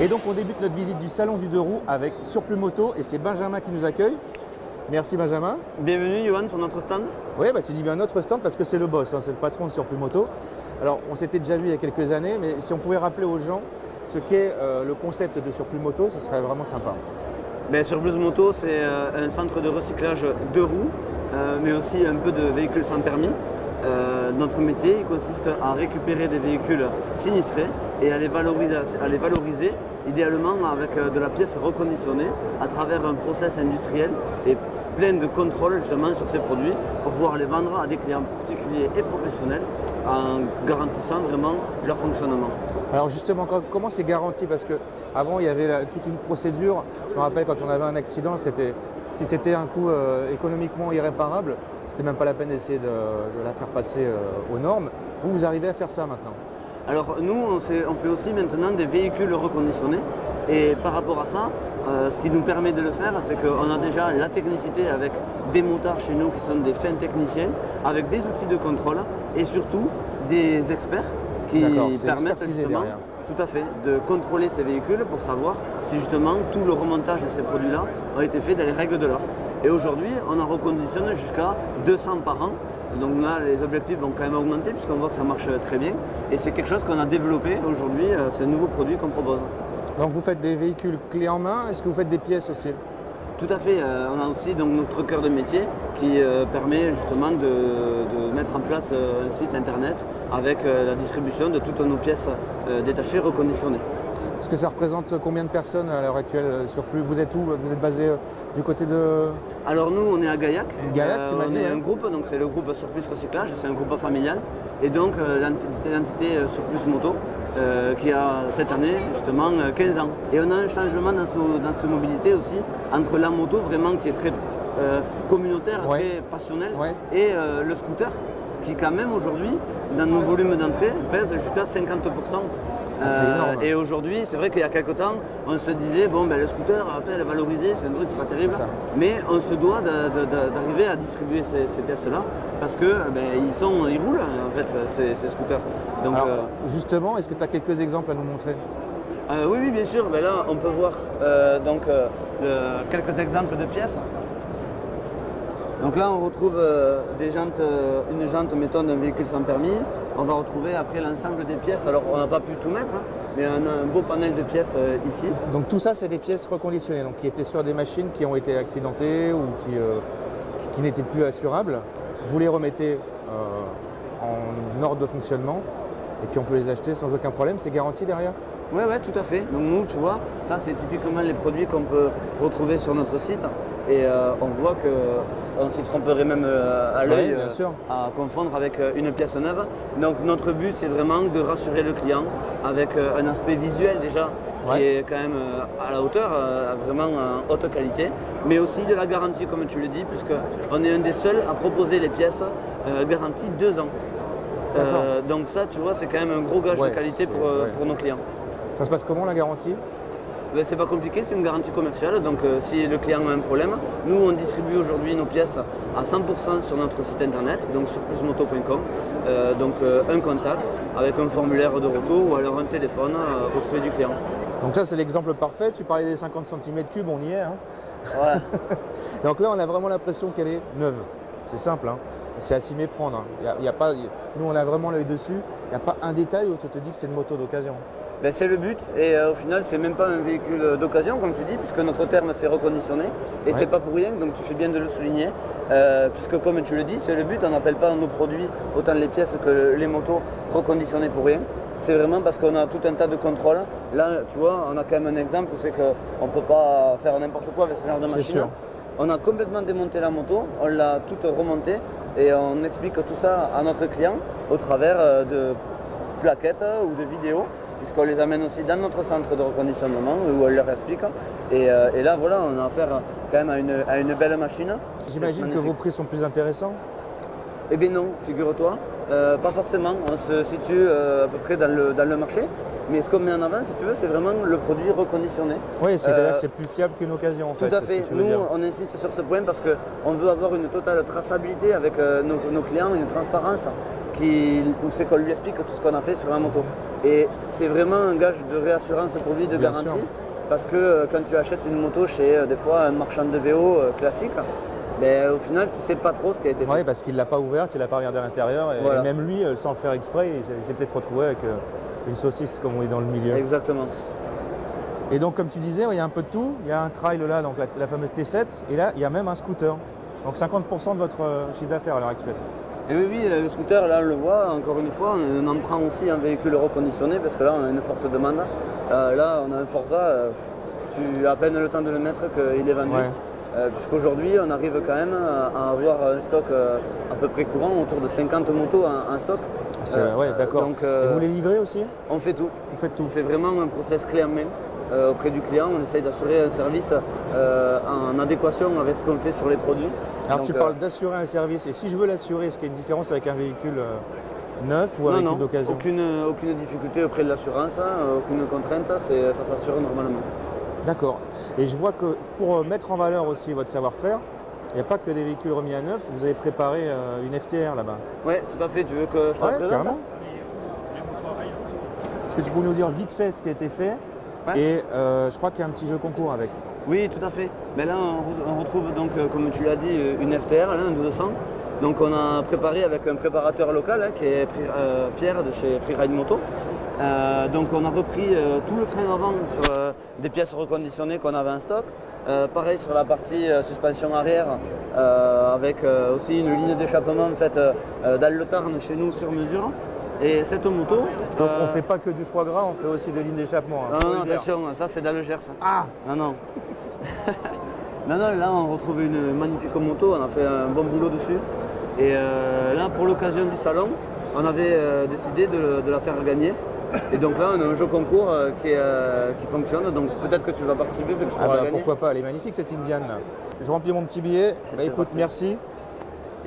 Et donc on débute notre visite du salon du deux roues avec Surplus Moto et c'est Benjamin qui nous accueille. Merci Benjamin. Bienvenue Johan sur notre stand. Oui, tu dis bien notre stand parce que c'est le boss, c'est le patron de Surplus Moto. Alors on s'était déjà vu il y a quelques années, mais si on pouvait rappeler aux gens ce qu'est le concept de Surplus Moto, ce serait vraiment sympa. Surplus Moto, c'est un centre de recyclage de roues, mais aussi un peu de véhicules sans permis. Notre métier il consiste à récupérer des véhicules sinistrés et à les valoriser idéalement avec de la pièce reconditionnée à travers un process industriel et plein de contrôles justement sur ces produits pour pouvoir les vendre à des clients particuliers et professionnels en garantissant vraiment leur fonctionnement. Alors justement, comment c'est garanti? Parce qu'avant il y avait toute une procédure, je me rappelle quand on avait un accident, si c'était un coût économiquement irréparable, c'était même pas la peine d'essayer de la faire passer aux normes. Vous arrivez à faire ça maintenant? Alors nous, on fait aussi maintenant des véhicules reconditionnés et par rapport à ça, ce qui nous permet de le faire, c'est qu'on a déjà la technicité avec des motards chez nous qui sont des fins techniciens, avec des outils de contrôle et surtout des experts qui permettent justement tout à fait de contrôler ces véhicules pour savoir si justement tout le remontage de ces produits-là a été fait dans les règles de l'art. Et aujourd'hui, on en reconditionne jusqu'à 200 par an. Donc là, les objectifs vont quand même augmenter puisqu'on voit que ça marche très bien. Et c'est quelque chose qu'on a développé aujourd'hui, c'est un nouveau produit qu'on propose. Donc vous faites des véhicules clés en main, est-ce que vous faites des pièces aussi? Tout à fait, on a aussi donc, notre cœur de métier qui permet justement de mettre en place un site internet avec la distribution de toutes nos pièces détachées reconditionnées. Est-ce que ça représente combien de personnes à l'heure actuelle Surplus? Vous êtes où? Vous êtes basé du côté de... Alors nous, on est à Gaillac. Gaillac, tu m'as dit, on est un groupe, donc c'est le groupe Surplus Recyclage, c'est un groupe familial. Et donc l'entité Surplus Moto qui a cette année justement 15 ans. Et on a un changement dans cette mobilité aussi entre la moto vraiment qui est très communautaire, très passionnelle, et le scooter qui quand même aujourd'hui, dans nos volumes d'entrée, pèse jusqu'à 50%. Et aujourd'hui, c'est vrai qu'il y a quelques temps, on se disait, le scooter, elle est valorisée, c'est un truc, c'est pas terrible, mais on se doit d'arriver à distribuer ces pièces-là parce que ils roulent en fait, ces scooters. Donc, alors, justement, est-ce que tu as quelques exemples à nous montrer? Oui, bien sûr. Là, on peut voir quelques exemples de pièces. Donc là, on retrouve une jante, mettons, d'un véhicule sans permis. On va retrouver après l'ensemble des pièces. Alors, on n'a pas pu tout mettre, mais on a un beau panel de pièces ici. Donc tout ça, c'est des pièces reconditionnées, donc qui étaient sur des machines qui ont été accidentées ou qui n'étaient plus assurables. Vous les remettez en ordre de fonctionnement et puis on peut les acheter sans aucun problème. C'est garanti derrière? Oui, tout à fait. Donc nous, tu vois, ça c'est typiquement les produits qu'on peut retrouver sur notre site. Et on voit qu'on s'y tromperait même à l'œil à confondre avec une pièce neuve. Donc notre but, c'est vraiment de rassurer le client avec un aspect visuel déjà qui est quand même à la hauteur, vraiment en haute qualité, mais aussi de la garantie, comme tu le dis, puisqu'on est un des seuls à proposer les pièces garanties 2 ans. Donc ça, tu vois, c'est quand même un gros gage de qualité pour nos clients. Ça se passe comment la garantie? C'est pas compliqué, c'est une garantie commerciale, donc si le client a un problème, nous on distribue aujourd'hui nos pièces à 100% sur notre site internet, donc sur plusmoto.com, donc un contact avec un formulaire de retour ou alors un téléphone au souhait du client. Donc ça c'est l'exemple parfait, tu parlais des 50 cm3, on y est. Hein. Ouais. Donc là on a vraiment l'impression qu'elle est neuve, c'est simple, hein. C'est à s'y méprendre. Hein. Nous on a vraiment l'œil dessus, il n'y a pas un détail où tu te dis que c'est une moto d'occasion. C'est le but et au final c'est même pas un véhicule d'occasion comme tu dis puisque notre terme c'est reconditionné et c'est pas pour rien, donc tu fais bien de le souligner puisque comme tu le dis c'est le but, on n'appelle pas nos produits autant les pièces que les motos reconditionnées pour rien. C'est vraiment parce qu'on a tout un tas de contrôles. Là tu vois on a quand même un exemple, c'est qu'on ne peut pas faire n'importe quoi avec ce genre de machine. On a complètement démonté la moto, on l'a toute remontée et on explique tout ça à notre client au travers de plaquettes ou de vidéos, puisqu'on les amène aussi dans notre centre de reconditionnement où on leur explique. Et là, voilà, on a affaire quand même à une belle machine. J'imagine que vos prix sont plus intéressants? Eh bien non, figure-toi. Pas forcément, on se situe à peu près dans le marché. Mais ce qu'on met en avant, si tu veux, c'est vraiment le produit reconditionné. Oui, c'est-à-dire que c'est plus fiable qu'une occasion en fait. Tout à fait. Nous, on insiste sur ce point parce qu'on veut avoir une totale traçabilité avec nos clients, une transparence où c'est qu'on lui explique tout ce qu'on a fait sur la moto. Et c'est vraiment un gage de réassurance produit, de garantie. sûr. Parce que quand tu achètes une moto chez des fois un marchand de VO classique, ben, au final, tu ne sais pas trop ce qui a été fait. Oui, parce qu'il ne l'a pas ouverte, il n'a pas regardé à l'intérieur. Et, Voilà. et même lui, sans le faire exprès, il s'est peut-être retrouvé avec une saucisse comme on est dans le milieu. Exactement. Et donc, comme tu disais, il y a un peu de tout. Il y a un trail là, donc la fameuse T7. Et là, il y a même un scooter. Donc 50% de votre chiffre d'affaires à l'heure actuelle. Et oui, le scooter, là, on le voit, encore une fois, on en prend aussi un véhicule reconditionné parce que là, on a une forte demande. Là, on a un Forza, tu as à peine le temps de le mettre qu'il est vendu. Ouais. Puisqu'aujourd'hui, on arrive quand même à avoir un stock à peu près courant, autour de 50 motos en stock. Ouais, d'accord. Donc, Et vous les livrez aussi? on fait tout. Vous faites tout? On fait vraiment un process clé en main auprès du client. On essaye d'assurer un service en adéquation avec ce qu'on fait sur les produits. Alors Donc, tu parles d'assurer un service. Et si je veux l'assurer, est-ce qu'il y a une différence avec un véhicule neuf ou avec une d'occasion? aucune difficulté auprès de l'assurance, aucune contrainte, ça s'assure normalement. D'accord. Et je vois que pour mettre en valeur aussi votre savoir-faire, il n'y a pas que des véhicules remis à neuf. Vous avez préparé une FTR là-bas. Oui, tout à fait. Tu veux que je te la présente? Carrément. Est-ce que tu peux nous dire vite fait ce qui a été fait? Ouais. Et je crois qu'il y a un petit jeu concours avec. Oui, tout à fait. Mais là, on retrouve donc, comme tu l'as dit, une FTR, là, un 1200. Donc on a préparé avec un préparateur local qui est Pierre de chez Freeride Moto. Donc on a repris tout le train avant sur des pièces reconditionnées qu'on avait en stock. Pareil sur la partie suspension arrière avec aussi une ligne d'échappement faite dans le Tarn chez nous sur mesure. Et cette moto... Donc on ne fait pas que du foie gras, on fait aussi des lignes d'échappement. Hein. Non, attention, ça c'est dans le Gers. Ah! Non, non. Non, là on retrouve une magnifique moto, on a fait un bon boulot dessus. Et là pour l'occasion du salon, on avait décidé de la faire gagner. Et donc là on a un jeu concours qui fonctionne, donc peut-être que tu vas participer, peut-être que tu pourras la gagner. Pourquoi pas, elle est magnifique cette Indiane là. Je remplis mon petit billet, écoute, parti. merci.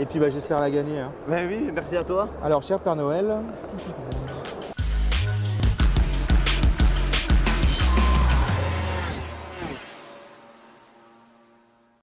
Et puis j'espère la gagner. Hein. Ben oui, merci à toi. Alors cher Père Noël,